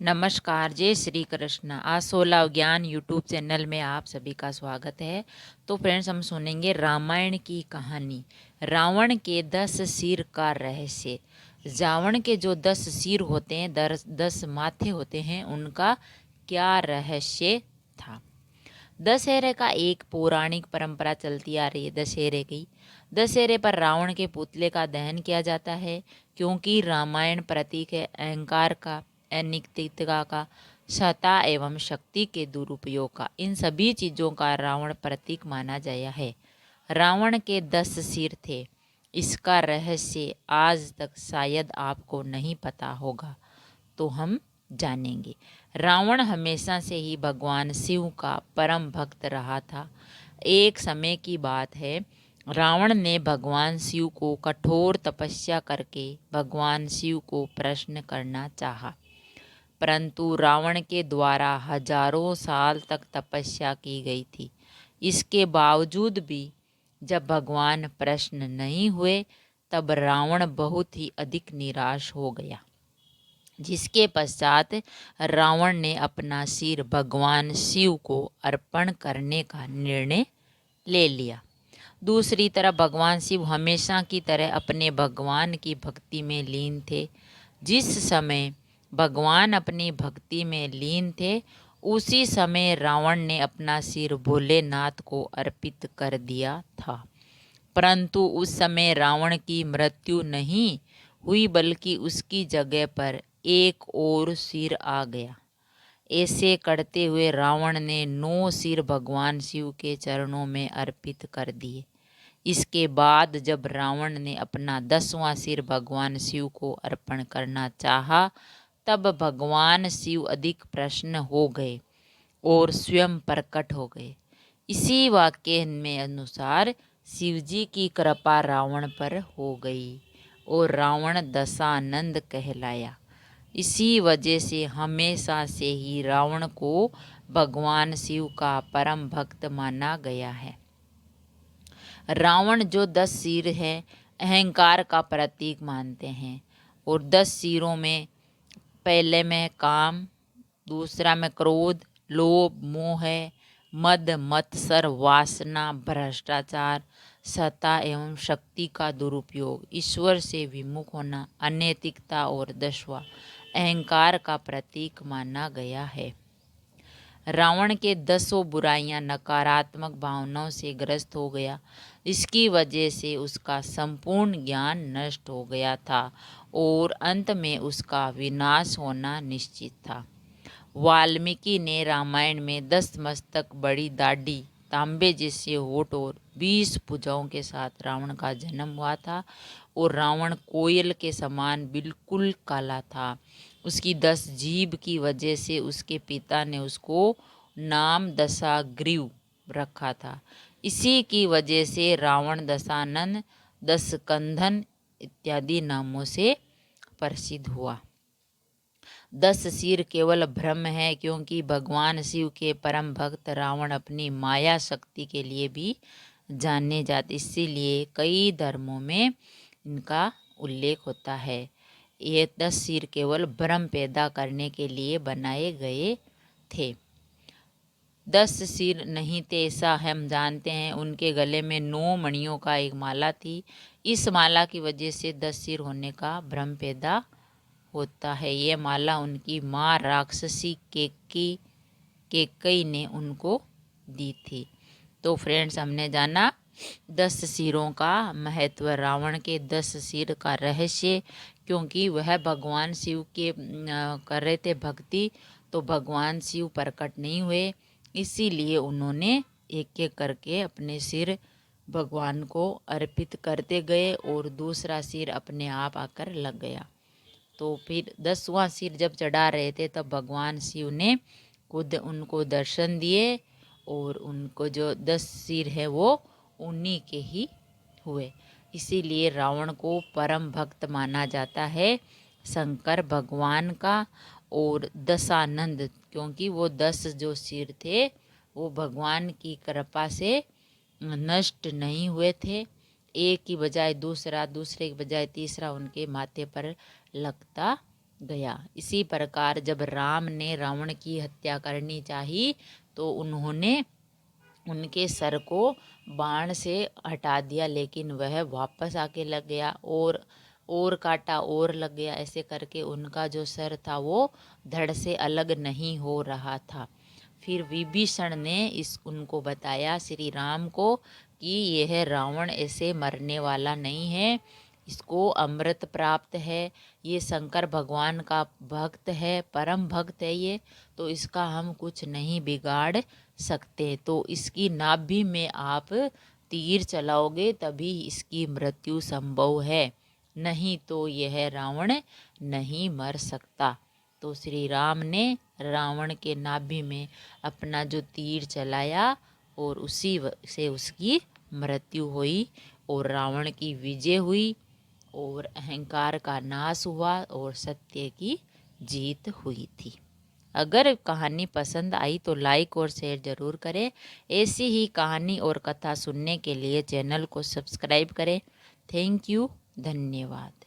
नमस्कार, जय श्री कृष्ण। आसोला ज्ञान यूट्यूब चैनल में आप सभी का स्वागत है। तो फ्रेंड्स, हम सुनेंगे रामायण की कहानी, रावण के 10 सिर का रहस्य। रावण के जो 10 सिर होते हैं, 10 माथे होते हैं, उनका क्या रहस्य था। दशहरे का एक पौराणिक परंपरा चलती आ रही है। दशहरे की, दशहरे पर रावण के पुतले का दहन किया जाता है, क्योंकि रामायण प्रतीक है अहंकार का, अनित्य का, सत्ता एवं शक्ति के दुरुपयोग का। इन सभी चीज़ों का रावण प्रतीक माना गया है। रावण के 10 सिर थे। इसका रहस्य आज तक शायद आपको नहीं पता होगा, तो हम जानेंगे। रावण हमेशा से ही भगवान शिव का परम भक्त रहा था। एक समय की बात है, रावण ने भगवान शिव को कठोर तपस्या करके भगवान शिव को प्रश्न करना चाहा, परंतु रावण के द्वारा हजारों साल तक तपस्या की गई थी। इसके बावजूद भी जब भगवान प्रसन्न नहीं हुए, तब रावण बहुत ही अधिक निराश हो गया, जिसके पश्चात रावण ने अपना सिर भगवान शिव को अर्पण करने का निर्णय ले लिया। दूसरी तरफ भगवान शिव हमेशा की तरह अपने भगवान की भक्ति में लीन थे। जिस समय भगवान अपनी भक्ति में लीन थे, उसी समय रावण ने अपना सिर भोलेनाथ को अर्पित कर दिया था। परंतु उस समय रावण की मृत्यु नहीं हुई, बल्कि उसकी जगह पर एक और सिर आ गया। ऐसे करते हुए रावण ने 9 सिर भगवान शिव के चरणों में अर्पित कर दिए। इसके बाद जब रावण ने अपना 10वां सिर भगवान शिव को अर्पण करना चाहा, तब भगवान शिव अधिक प्रसन्न हो गए और स्वयं प्रकट हो गए। इसी वाक्य में अनुसार शिवजी की कृपा रावण पर हो गई और रावण दशानंद कहलाया। इसी वजह से हमेशा से ही रावण को भगवान शिव का परम भक्त माना गया है। रावण जो 10 सिर है, अहंकार का प्रतीक मानते हैं। और 10 सिरों में पहले में काम, दूसरा में क्रोध, लोभ, मोह, मद, मत्सर, वासना, भ्रष्टाचार, सत्ता एवं शक्ति का दुरुपयोग, ईश्वर से विमुख होना, अनैतिकता और 10वां अहंकार का प्रतीक माना गया है। रावण के 10 बुराइयां नकारात्मक भावनाओं से ग्रस्त हो गया। इसकी वजह से उसका संपूर्ण ज्ञान नष्ट हो गया था और अंत में उसका विनाश होना निश्चित था। वाल्मीकि ने रामायण में 10 मस्तक, बड़ी दाढ़ी, तांबे जैसे होठ और 20 भुजाओं के साथ रावण का जन्म हुआ था। और रावण कोयल के समान बिल्कुल काला था। उसकी 10 जीभ की वजह से उसके पिता ने उसको नाम दशाग्रीव रखा था। इसी की वजह से रावण दशानन, 10 कंधन इत्यादि नामों से प्रसिद्ध हुआ। 10 सिर केवल भ्रम है, क्योंकि भगवान शिव के परम भक्त रावण अपनी माया शक्ति के लिए भी जाने जाते, इसीलिए कई धर्मों में इनका उल्लेख होता है। ये 10 सिर केवल भ्रम पैदा करने के लिए बनाए गए थे। 10 सिर नहीं थे ऐसा हम जानते हैं। उनके गले में 9 मणियों का एक माला थी। इस माला की वजह से 10 सिर होने का भ्रम पैदा होता है। ये माला उनकी माँ राक्षसी केकई ने उनको दी थी। तो फ्रेंड्स, हमने जाना 10 सिरों का महत्व, रावण के 10 सिर का रहस्य। क्योंकि वह भगवान शिव के कर रहे थे भक्ति, तो भगवान शिव प्रकट नहीं हुए, इसीलिए उन्होंने एक एक करके अपने सिर भगवान को अर्पित करते गए और दूसरा सिर अपने आप आकर लग गया। तो फिर 10वां सिर जब चढ़ा रहे थे, तब भगवान शिव ने खुद उनको दर्शन दिए और उनको जो 10 सिर है वो उन्हीं के ही हुए। इसीलिए रावण को परम भक्त माना जाता है शंकर भगवान का और दशानंद, क्योंकि वो 10 जो सिर थे वो भगवान की कृपा से नष्ट नहीं हुए थे। एक की बजाय दूसरा, दूसरे की बजाय तीसरा उनके माथे पर लगता गया। इसी प्रकार जब राम ने रावण की हत्या करनी चाही तो उन्होंने उनके सर को बाण से हटा दिया, लेकिन वह वापस आके लग गया, और काटा और लग गया। ऐसे करके उनका जो सर था वो धड़ से अलग नहीं हो रहा था। फिर विभीषण ने उनको बताया श्री राम को कि यह रावण ऐसे मरने वाला नहीं है, इसको अमृत प्राप्त है, ये शंकर भगवान का भक्त है, परम भक्त है ये, तो इसका हम कुछ नहीं बिगाड़ सकते। तो इसकी नाभि में आप तीर चलाओगे तभी इसकी मृत्यु संभव है, नहीं तो यह रावण नहीं मर सकता। तो श्री राम ने रावण के नाभि में अपना जो तीर चलाया और उसी से उसकी मृत्यु हुई और रावण की विजय हुई और अहंकार का नाश हुआ और सत्य की जीत हुई थी। अगर कहानी पसंद आई तो लाइक और शेयर ज़रूर करें। ऐसी ही कहानी और कथा सुनने के लिए चैनल को सब्सक्राइब करें। थैंक यू, धन्यवाद।